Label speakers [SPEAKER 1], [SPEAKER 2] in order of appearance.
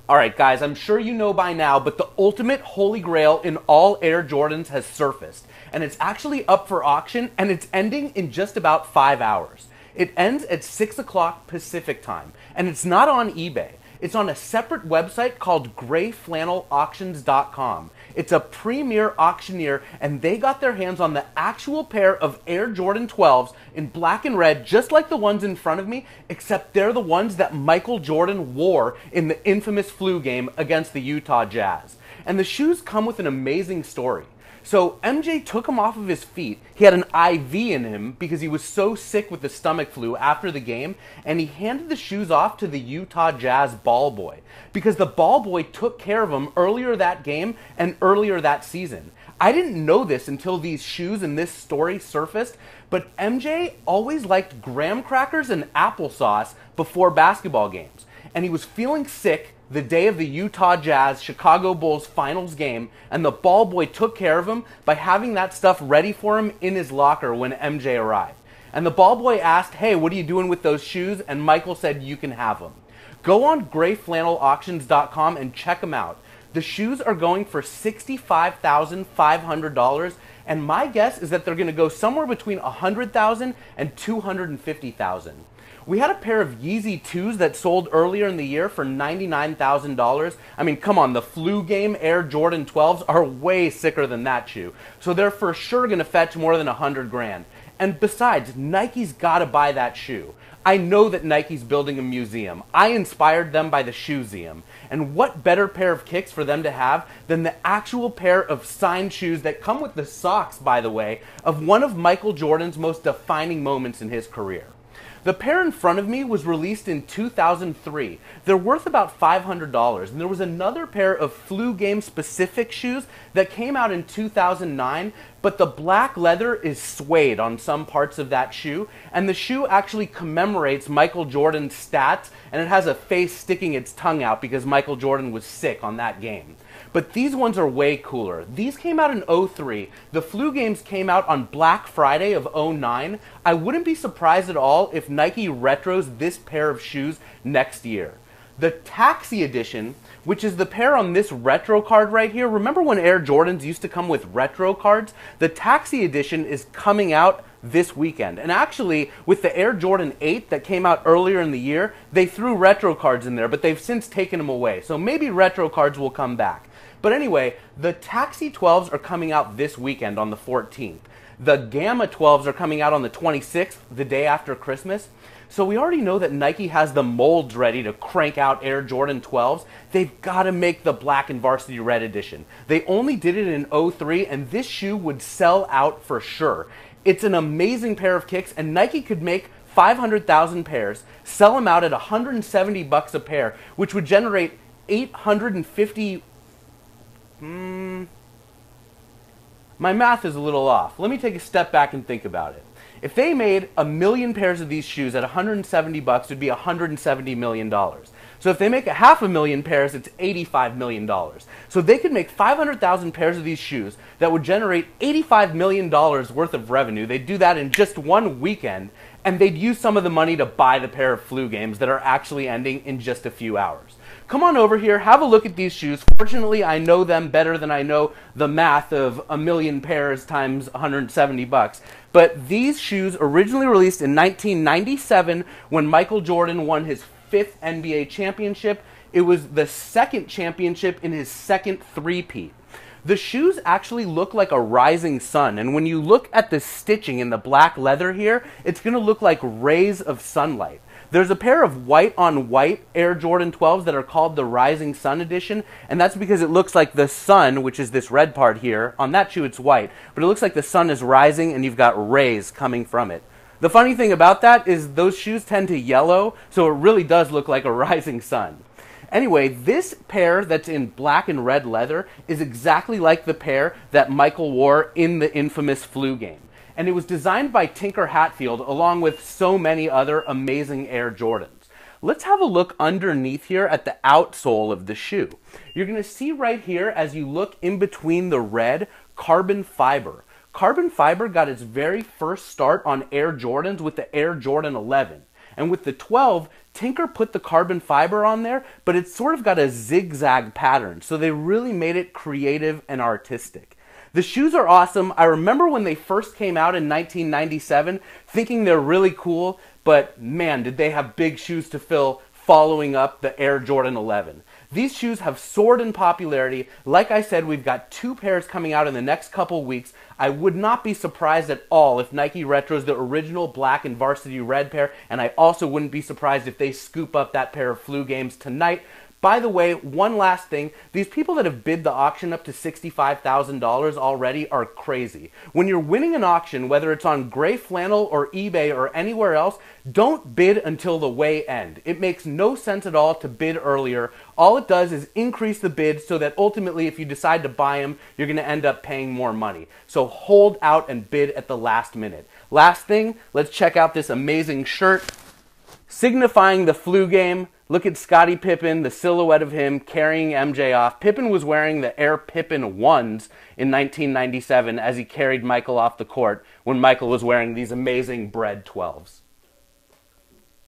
[SPEAKER 1] Alright guys, I'm sure you know by now, but the ultimate holy grail in all Air Jordans has surfaced. And it's actually up for auction, and it's ending in just about 5 hours. It ends at 6 o'clock Pacific time, and it's not on eBay. It's on a separate website called grayflannelauctions.com. It's a premier auctioneer, and they got their hands on the actual pair of Air Jordan 12s in black and red, just like the ones in front of me, except they're the ones that Michael Jordan wore in the infamous flu game against the Utah Jazz. And the shoes come with an amazing story. So MJ took him off of his feet. He had an IV in him because he was so sick with the stomach flu after the game, and he handed the shoes off to the Utah Jazz ball boy because the ball boy took care of him earlier that game and earlier that season. I didn't know this until these shoes and this story surfaced, but MJ always liked graham crackers and applesauce before basketball games, and he was feeling sick the day of the Utah Jazz Chicago Bulls finals game, and the ball boy took care of him by having that stuff ready for him in his locker when MJ arrived. And the ball boy asked, "Hey, what are you doing with those shoes?" And Michael said, "You can have them." Go on grayflannelauctions.com and check them out. The shoes are going for $65,500, and my guess is that they're going to go somewhere between $100,000 and $250,000. We had a pair of Yeezy 2s that sold earlier in the year for $99,000. I mean, come on, the flu game Air Jordan 12s are way sicker than that shoe. So they're for sure going to fetch more than $100 grand. And besides, Nike's got to buy that shoe. I know that Nike's building a museum. I inspired them by the ShoeZeum. And what better pair of kicks for them to have than the actual pair of signed shoes that come with the socks, by the way, of one of Michael Jordan's most defining moments in his career. The pair in front of me was released in 2003. They're worth about $500, and there was another pair of flu game specific shoes that came out in 2009, but the black leather is suede on some parts of that shoe, and the shoe actually commemorates Michael Jordan's stats, and it has a face sticking its tongue out because Michael Jordan was sick on that game. But these ones are way cooler. These came out in 03. The flu games came out on Black Friday of 09. I wouldn't be surprised at all if Nike retros this pair of shoes next year. The Taxi Edition, which is the pair on this retro card right here. Remember when Air Jordans used to come with retro cards? The Taxi Edition is coming out this weekend. And actually, with the Air Jordan 8 that came out earlier in the year, they threw retro cards in there, but they've since taken them away. So maybe retro cards will come back. But anyway, the Taxi 12s are coming out this weekend on the 14th. The Gamma 12s are coming out on the 26th, the day after Christmas. So we already know that Nike has the molds ready to crank out Air Jordan 12s. They've got to make the black and varsity red edition. They only did it in 03, and this shoe would sell out for sure. It's an amazing pair of kicks, and Nike could make 500,000 pairs, sell them out at $170 a pair, which would generate 850. My math is a little off. Let me take a step back and think about it. If they made 1 million pairs of these shoes at $170, it would be $170 million. So if they make 500,000 pairs, it's $85 million. So they could make 500,000 pairs of these shoes that would generate $85 million worth of revenue. They'd do that in just one weekend, and they'd use some of the money to buy the pair of flu games that are actually ending in just a few hours. Come on over here, have a look at these shoes. Fortunately, I know them better than I know the math of 1 million pairs times $170. But these shoes originally released in 1997 when Michael Jordan won his 5th NBA championship. It was the 2nd championship in his 2nd three-peat. The shoes actually look like a rising sun, and when you look at the stitching in the black leather here, it's going to look like rays of sunlight. There's a pair of white-on-white Air Jordan 12s that are called the Rising Sun Edition, and that's because it looks like the sun, which is this red part here. On that shoe it's white, but it looks like the sun is rising and you've got rays coming from it. The funny thing about that is those shoes tend to yellow, so it really does look like a rising sun. Anyway, this pair that's in black and red leather is exactly like the pair that Michael wore in the infamous flu game. And it was designed by Tinker Hatfield along with so many other amazing Air Jordans. Let's have a look underneath here at the outsole of the shoe. You're going to see right here as you look in between the red, carbon fiber. Carbon fiber got its very first start on Air Jordans with the Air Jordan 11. And with the 12, Tinker put the carbon fiber on there, but it's sort of got a zigzag pattern. So they really made it creative and artistic. The shoes are awesome. I remember when they first came out in 1997, thinking they're really cool, but man, did they have big shoes to fill following up the Air Jordan 11. These shoes have soared in popularity. Like I said, we've got 2 pairs coming out in the next couple weeks. I would not be surprised at all if Nike retros the original black and varsity red pair, and I also wouldn't be surprised if they scoop up that pair of Flu Games tonight. By the way, one last thing, these people that have bid the auction up to $65,000 already are crazy. When you're winning an auction, whether it's on Gray Flannel or eBay or anywhere else, don't bid until the way end. It makes no sense at all to bid earlier. All it does is increase the bid so that ultimately if you decide to buy them, you're going to end up paying more money. So hold out and bid at the last minute. Last thing, let's check out this amazing shirt. Signifying the Flu Game, look at Scottie Pippen, the silhouette of him carrying MJ off. Pippen was wearing the Air Pippen 1s in 1997 as he carried Michael off the court when Michael was wearing these amazing Bred 12s.